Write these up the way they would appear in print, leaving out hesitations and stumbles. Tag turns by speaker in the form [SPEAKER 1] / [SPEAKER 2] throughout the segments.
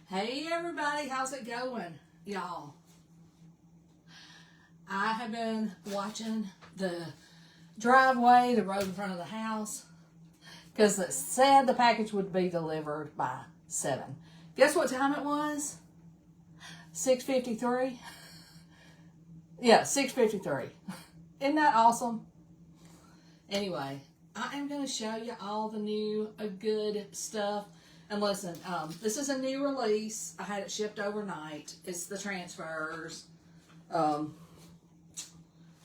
[SPEAKER 1] Hey everybody, how's it going, y'all? I have been watching the driveway, the road in front of the house, because it said the package would be delivered by 7. Guess what time it was? 6:53. Yeah, 6:53. Isn't that awesome? Anyway, I am going to show you all the new good stuff. And listen, this is a new release. I had it shipped overnight. It's the transfers.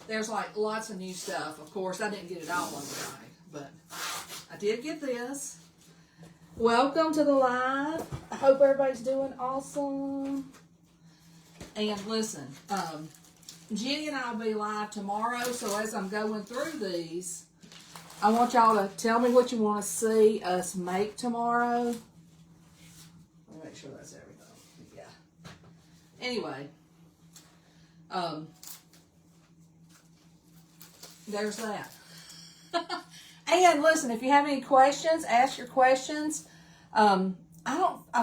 [SPEAKER 1] There's like lots of new stuff. Of course, I didn't get it all overnight, but I did get this. Welcome to the live. I hope everybody's doing awesome. And listen, Jenny and I will be live tomorrow. So as I'm going through these, I want y'all to tell me what you want to see us make tomorrow. Let me make sure that's everything. Yeah. Anyway, there's that. And listen, if you have any questions, ask your questions. I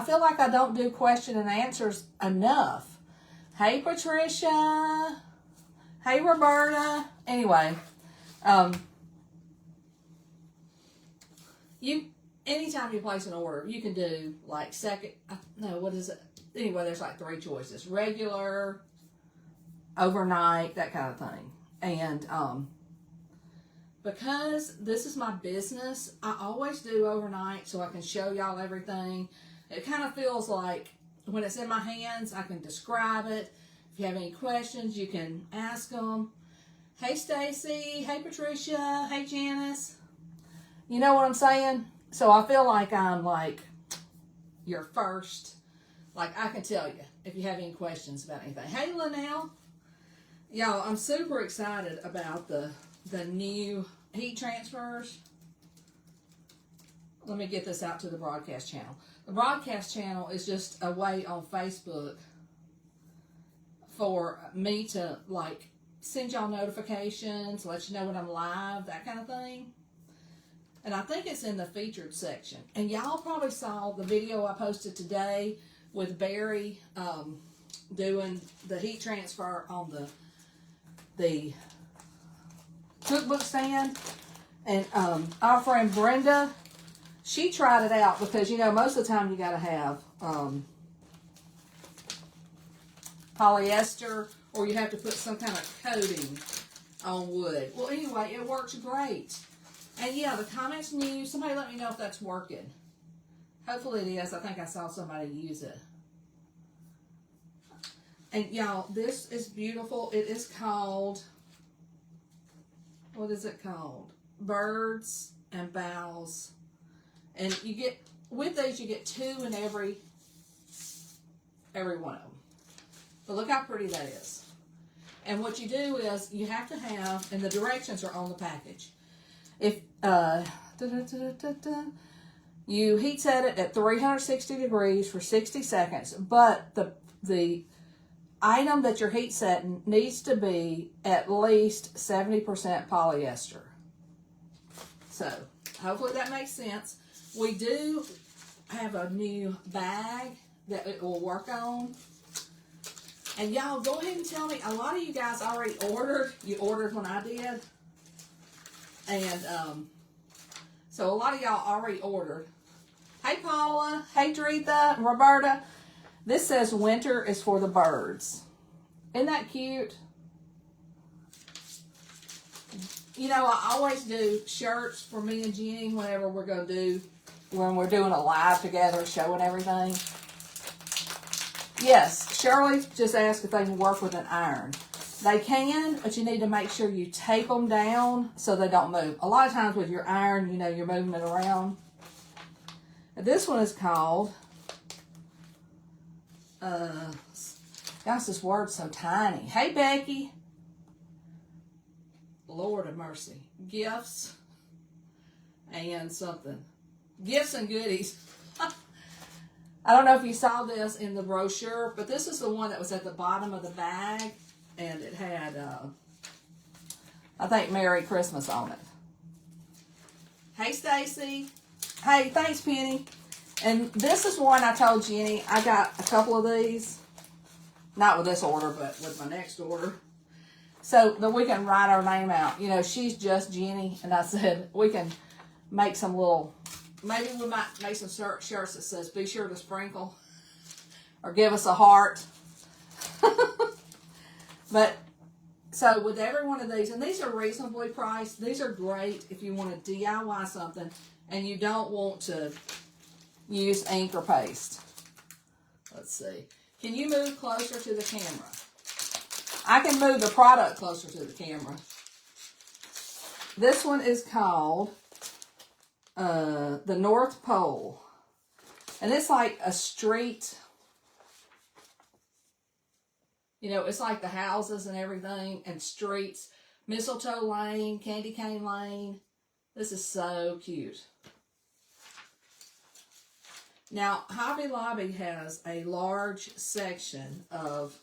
[SPEAKER 1] feel like I don't do question and answers enough. Hey Patricia. Hey Roberta. Anyway, anytime you place an order, you can do like what is it? Anyway, there's like 3 choices: regular, overnight, that kind of thing. And because this is my business, I always do overnight so I can show y'all everything. It kind of feels like when it's in my hands, I can describe it. If you have any questions, you can ask them. Hey Stacy, hey Patricia, hey Janice. You know what I'm saying? So I feel like I'm like your first. Like I can tell you if you have any questions about anything. Hey Linnell. Y'all, I'm super excited about the new heat transfers. Let me get this out to the broadcast channel. The broadcast channel is just a way on Facebook for me to like send y'all notifications, let you know when I'm live, that kind of thing. And I think it's in the featured section. And y'all probably saw the video I posted today with Barry doing the heat transfer on the cookbook stand. And our friend Brenda, she tried it out because, you know, most of the time you got to have polyester or you have to put some kind of coating on wood. Well, anyway, it works great. And yeah, the comments new. Somebody let me know if that's working. Hopefully it is. I think I saw somebody use it. And y'all, this is beautiful. It is called, what is it called? Birds and Boughs. And you get, with these you get 2 in every one of them. But look how pretty that is. And what you do is you have to have, and the directions are on the package. If you heat set it at 360 degrees for 60 seconds, but the item that you're heat setting needs to be at least 70% polyester. So hopefully that makes sense. We do have a new bag that it will work on. And y'all go ahead and tell me, a lot of you guys already ordered. You ordered when I did. And so a lot of y'all already ordered. Hey Paula, hey Dretha, Roberta. This says winter is for the birds. Isn't that cute? You know, I always do shirts for me and Jenny whenever we're going to do, when we're doing a live together, showing everything. Yes, Shirley just asked if they can work with an iron. They can, but you need to make sure you tape them down so they don't move. A lot of times with your iron, you know, you're moving it around. And this one is called, gosh, this word's so tiny. Hey, Becky. Lord of mercy. Gifts and something. Gifts and goodies. I don't know if you saw this in the brochure, but this is the one that was at the bottom of the bag. And it had, I think, Merry Christmas on it. Hey, Stacy. Hey, thanks, Penny. And this is one I told Jenny. I got a couple of these. Not with this order, but with my next order. So that we can write our name out. You know, she's just Jenny. And I said, we can make some little, maybe we might make some shirts that says, be sure to sprinkle. Or give us a heart. But, so with every one of these, and these are reasonably priced. These are great if you want to DIY something and you don't want to use ink or paste. Let's see. Can you move closer to the camera? I can move the product closer to the camera. This one is called the North Pole. And it's like a street. You know, it's like the houses and everything and streets. Mistletoe Lane, Candy Cane Lane. This is so cute. Now, Hobby Lobby has a large section of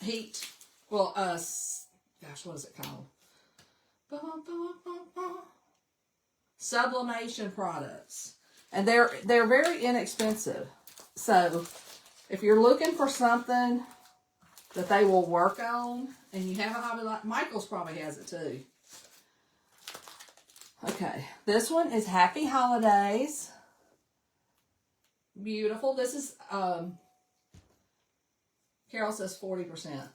[SPEAKER 1] heat. Well, gosh, what is it called? Sublimation products. And they're very inexpensive. So, if you're looking for something that they will work on, and you have a Hobby Lobby, Michael's probably has it too. Okay, this one is Happy Holidays. Beautiful. This is, Carol says 40%.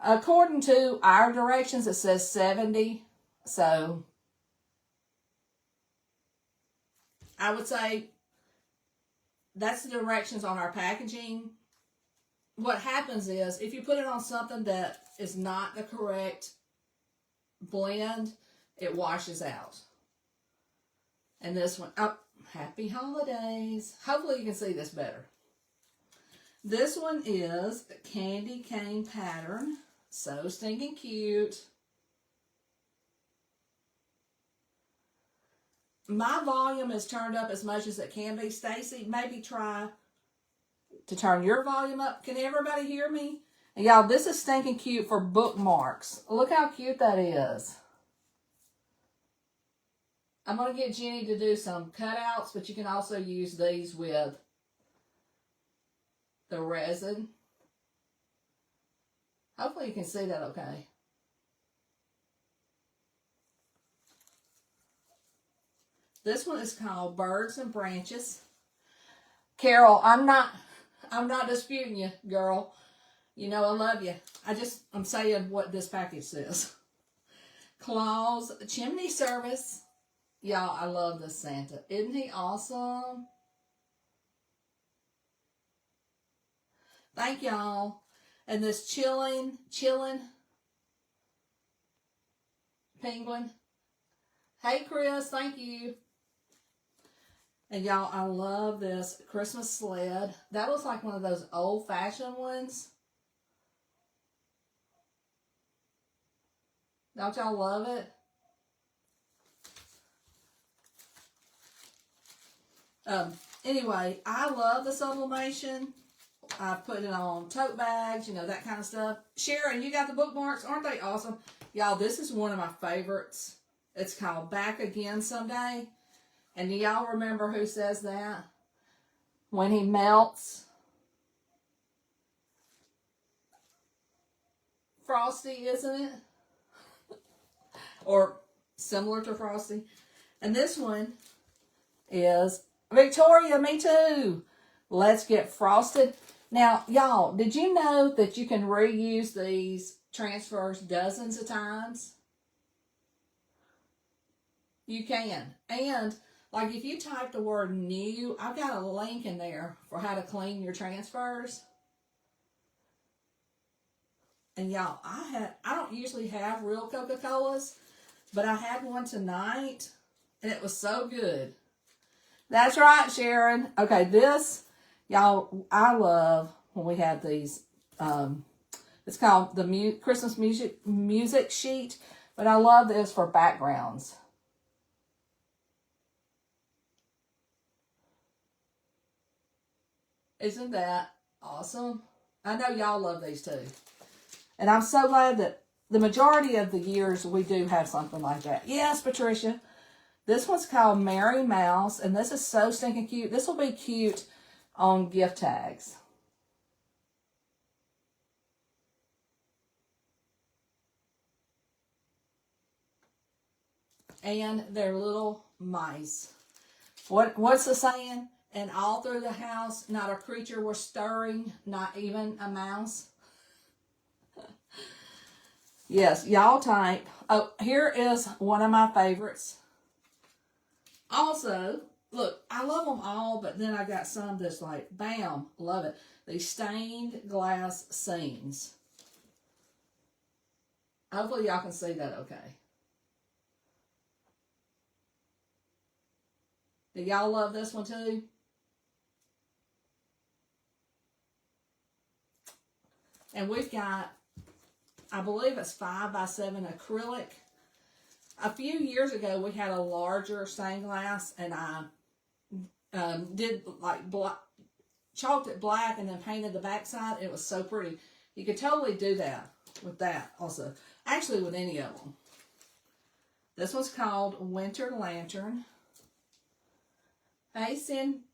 [SPEAKER 1] According to our directions, it says 70. So, I would say that's the directions on our packaging. What happens is, if you put it on something that is not the correct blend, it washes out. And this one, oh, Happy Holidays. Hopefully you can see this better. This one is a candy cane pattern. So stinking cute. My volume is turned up as much as it can be. Stacy, maybe try to turn your volume up. Can everybody hear me? And y'all, this is stinking cute for bookmarks. Look how cute that is. I'm going to get Jenny to do some cutouts, but you can also use these with the resin. Hopefully you can see that okay. This one is called Birds and Branches. Carol, I'm not disputing you, girl. You know I love you. I'm saying what this package says. Claus Chimney Service. Y'all, I love this Santa. Isn't he awesome? Thank y'all. And this Chillin penguin. Hey, Chris, thank you. And y'all, I love this Christmas sled. That looks like one of those old-fashioned ones. Don't y'all love it? Anyway, I love the sublimation. I put it on tote bags, you know, that kind of stuff. Sharon, you got the bookmarks. Aren't they awesome? Y'all, this is one of my favorites. It's called Back Again Someday. And do y'all remember who says that? When he melts. Frosty, isn't it? Or similar to Frosty. And this one is Victoria, me too. Let's get frosted. Now, y'all, did you know that you can reuse these transfers dozens of times? You can. And, like, if you type the word new, I've got a link in there for how to clean your transfers. And, y'all, I don't usually have real Coca-Colas, but I had one tonight, and it was so good. That's right, Sharon. Okay, this, y'all, I love when we have these. It's called the Christmas music sheet, but I love this for backgrounds. Isn't that awesome? I know y'all love these too. And I'm so glad that the majority of the years we do have something like that. Yes, Patricia. This one's called Mary Mouse, and this is so stinking cute. This will be cute on gift tags. And they're little mice. What's the saying? And all through the house, not a creature was stirring, not even a mouse. Yes, y'all type. Oh, here is one of my favorites. Also, look, I love them all, but then I got some that's like, bam, love it. These stained glass scenes. Hopefully y'all can see that okay. Do y'all love this one too? And we've got, I believe it's 5x7 acrylic. A few years ago, we had a larger stained glass, and I did like black, chalked it black and then painted the backside. It was so pretty. You could totally do that with that also. Actually, with any of them. This one's called Winter Lantern. Hey,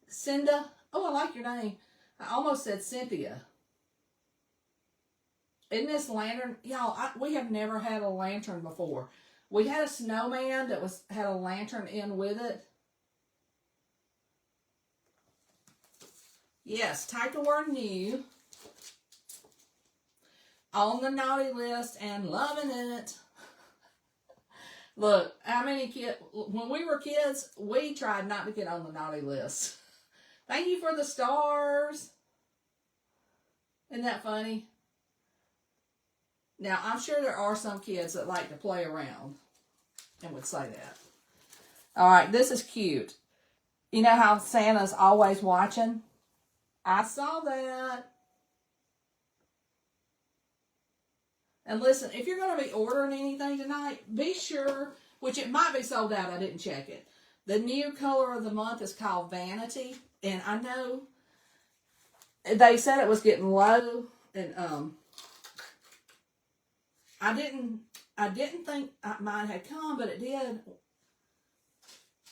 [SPEAKER 1] Cinda. Oh, I like your name. I almost said Cynthia. Isn't this lantern? Y'all, we have never had a lantern before. We had a snowman that had a lantern in with it. Yes, type the word new. On the naughty list and loving it. Look, how many kids, when we were kids, we tried not to get on the naughty list. Thank you for the stars. Isn't that funny? Now, I'm sure there are some kids that like to play around and would say that. All right, this is cute. You know how Santa's always watching? I saw that. And listen, if you're going to be ordering anything tonight, be sure, which it might be sold out, I didn't check it. The new color of the month is called Vanity. And I know they said it was getting low. And I didn't think mine had come, but it did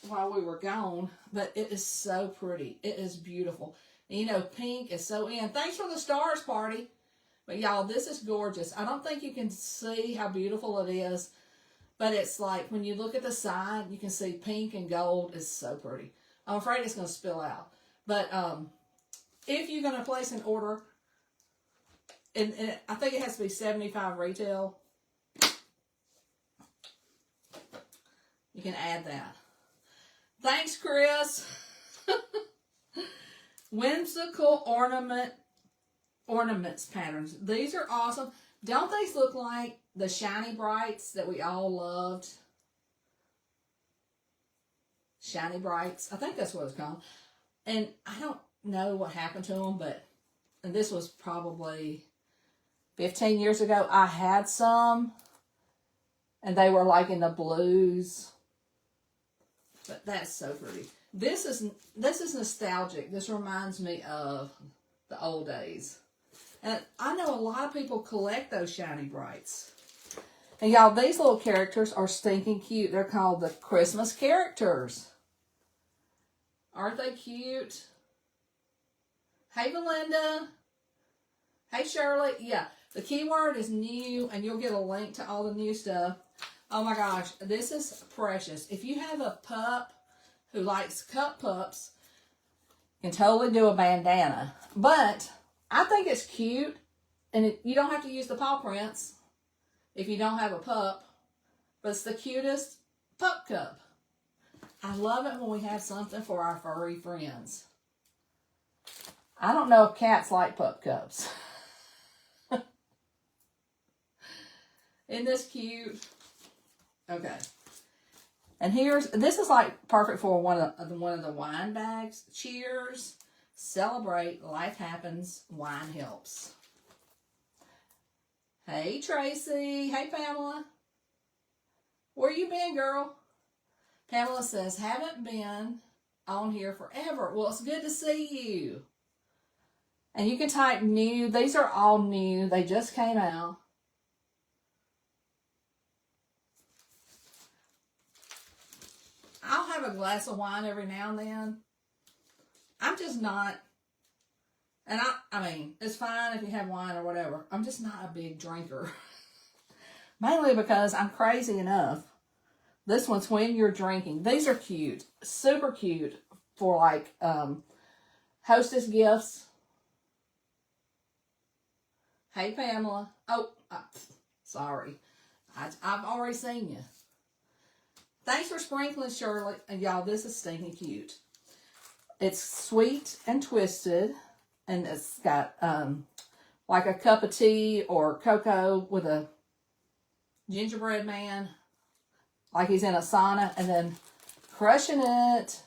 [SPEAKER 1] while we were gone. But it is so pretty. It is beautiful. And you know, pink is so in. Thanks for the stars, party. But y'all, this is gorgeous. I don't think you can see how beautiful it is. But it's like, when you look at the side, you can see pink and gold. It's so pretty. I'm afraid it's going to spill out. But if you're going to place an order, and I think it has to be $75 retail, you can add that. Thanks, Chris. Whimsical ornaments patterns. These are awesome. Don't these look like the shiny Brites that we all loved? Shiny Brites. I think that's what it's called. And I don't know what happened to them, but and this was probably 15 years ago. I had some, and they were like in the blues. But that's so pretty. This is nostalgic. This reminds me of the old days. And I know a lot of people collect those shiny Brites. And y'all, these little characters are stinking cute. They're called the Christmas characters. Aren't they cute? Hey, Belinda. Hey, Shirley. Yeah, the keyword is new, and you'll get a link to all the new stuff. Oh my gosh, this is precious. If you have a pup who likes cup pups, you can totally do a bandana. But I think it's cute, and you don't have to use the paw prints if you don't have a pup. But it's the cutest pup cup. I love it when we have something for our furry friends. I don't know if cats like pup cups. Isn't this cute? Okay. And this is like perfect for one of the wine bags. Cheers. Celebrate. Life happens. Wine helps. Hey, Tracy. Hey, Pamela. Where you been, girl? Pamela says, haven't been on here forever. Well, it's good to see you. And you can type new. These are all new. They just came out. I'll have a glass of wine every now and then. I'm just not, and I mean, it's fine if you have wine or whatever. I'm just not a big drinker. Mainly because I'm crazy enough. This one's when you're drinking. These are cute. Super cute for like hostess gifts. Hey, Pamela. Oh, sorry. I've already seen you. Thanks for sprinkling, Shirley. And y'all, this is stinking cute. It's sweet and twisted. And it's got like a cup of tea or cocoa with a gingerbread man. Like he's in a sauna. And then crushing it.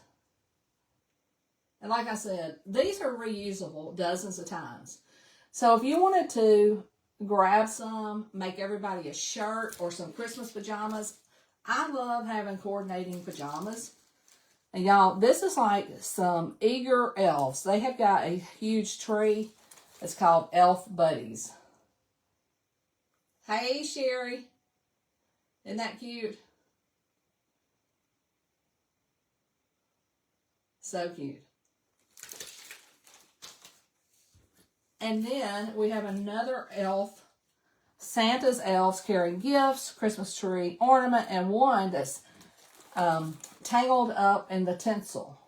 [SPEAKER 1] And like I said, these are reusable dozens of times. So if you wanted to grab some, make everybody a shirt or some Christmas pajamas. I love having coordinating pajamas. And y'all, this is like some eager elves. They have got a huge tree. It's called Elf Buddies. Hey, Sherry. Isn't that cute? So cute. And then we have another elf, Santa's elves carrying gifts, Christmas tree ornament, and one that's tangled up in the tinsel.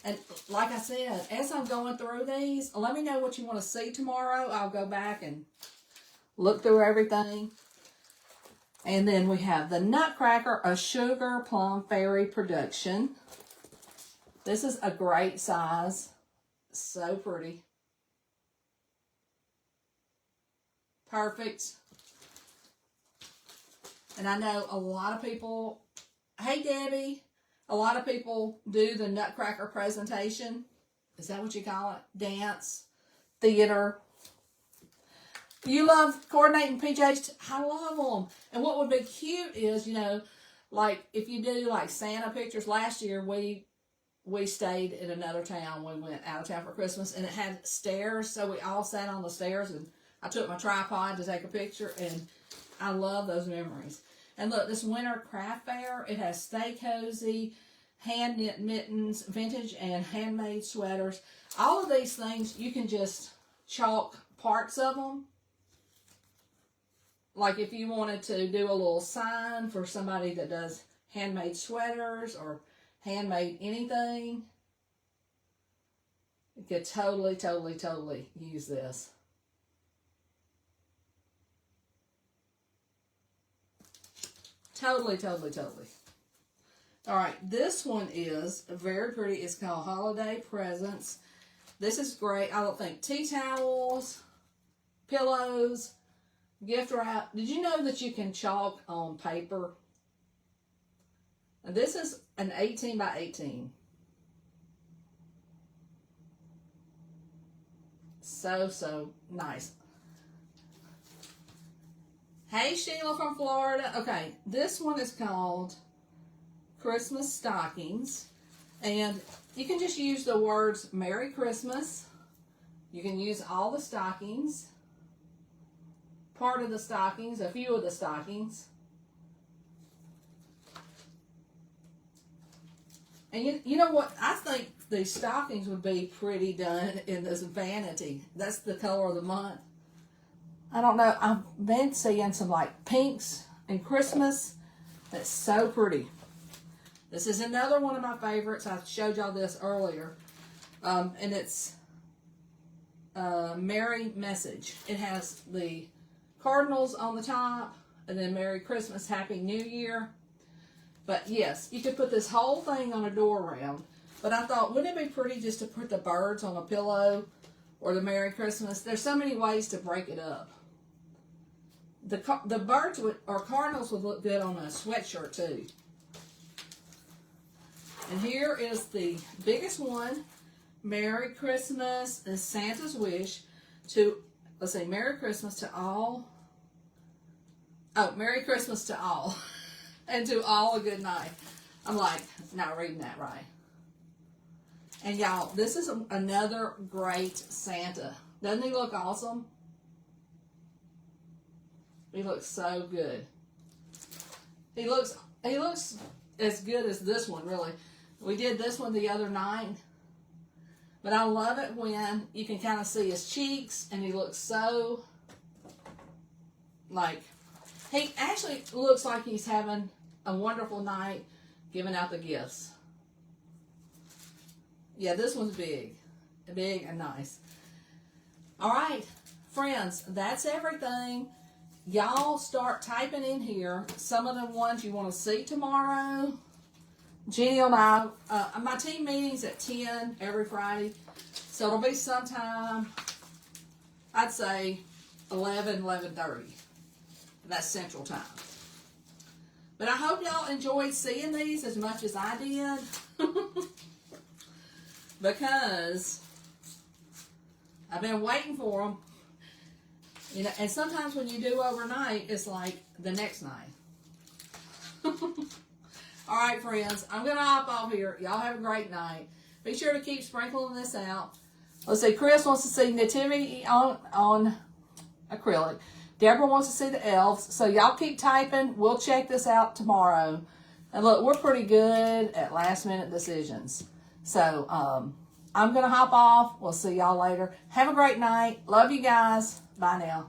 [SPEAKER 1] And like I said, as I'm going through these, let me know what you want to see tomorrow. I'll go back and look through everything. And then we have the Nutcracker, a sugar plum fairy production. This is a great size. So pretty. Perfect. And I know a lot of people, hey Debbie, a lot of people do the Nutcracker presentation. Is that what you call it? Dance, theater. You love coordinating PJs? I love them. And what would be cute is, you know, like if you do like Santa pictures. Last year we stayed in another town. We went out of town for Christmas and it had stairs. So we all sat on the stairs and I took my tripod to take a picture and I love those memories. And look, this winter craft fair, it has stay cozy, hand knit mittens, vintage and handmade sweaters. All of these things, you can just chalk parts of them. Like if you wanted to do a little sign for somebody that does handmade sweaters or handmade anything, you could totally use this. Totally. All right, this one is very pretty. It's called Holiday Presents. This is great. I don't think tea towels, pillows, gift wrap. Did you know that you can chalk on paper? And this is an 18 by 18. So nice. Hey, Sheila from Florida. Okay, this one is called Christmas Stockings. And you can just use the words Merry Christmas. You can use all the stockings. Part of the stockings, a few of the stockings. And you know what? I think these stockings would be pretty done in this vanity. That's the color of the month. I don't know. I've been seeing some like pinks and Christmas. That's so pretty. This is another one of my favorites. I showed y'all this earlier. And it's Merry Message. It has the cardinals on the top. And then Merry Christmas, Happy New Year. But yes, you could put this whole thing on a door round. But I thought, wouldn't it be pretty just to put the birds on a pillow or the Merry Christmas? There's so many ways to break it up. The birds or cardinals would look good on a sweatshirt too. And here is the biggest one. Merry Christmas is Santa's wish to, let's see, Merry Christmas to all. Oh, Merry Christmas to all. And to all a good night. I'm like, not reading that right. And y'all, this is another great Santa. Doesn't he look awesome? He looks so good. He looks as good as this one, really. We did this one the other night. But I love it when you can kind of see his cheeks, and he looks so, like, he actually looks like he's having a wonderful night giving out the gifts. Yeah, this one's big and nice. All right, friends, that's everything. Y'all start typing in here some of the ones you want to see tomorrow. Jenny and I, my team meeting's at 10 every Friday. So it'll be sometime, I'd say 11:30. That's Central Time. But I hope y'all enjoyed seeing these as much as I did. Because I've been waiting for them. You know, and sometimes when you do overnight, it's like the next night. All right, friends, I'm going to hop off here. Y'all have a great night. Be sure to keep sprinkling this out. Let's see, Chris wants to see Nativity on acrylic. Deborah wants to see the Elves. So y'all keep typing. We'll check this out tomorrow. And look, we're pretty good at last minute decisions. So I'm going to hop off. We'll see y'all later. Have a great night. Love you guys. Bye now.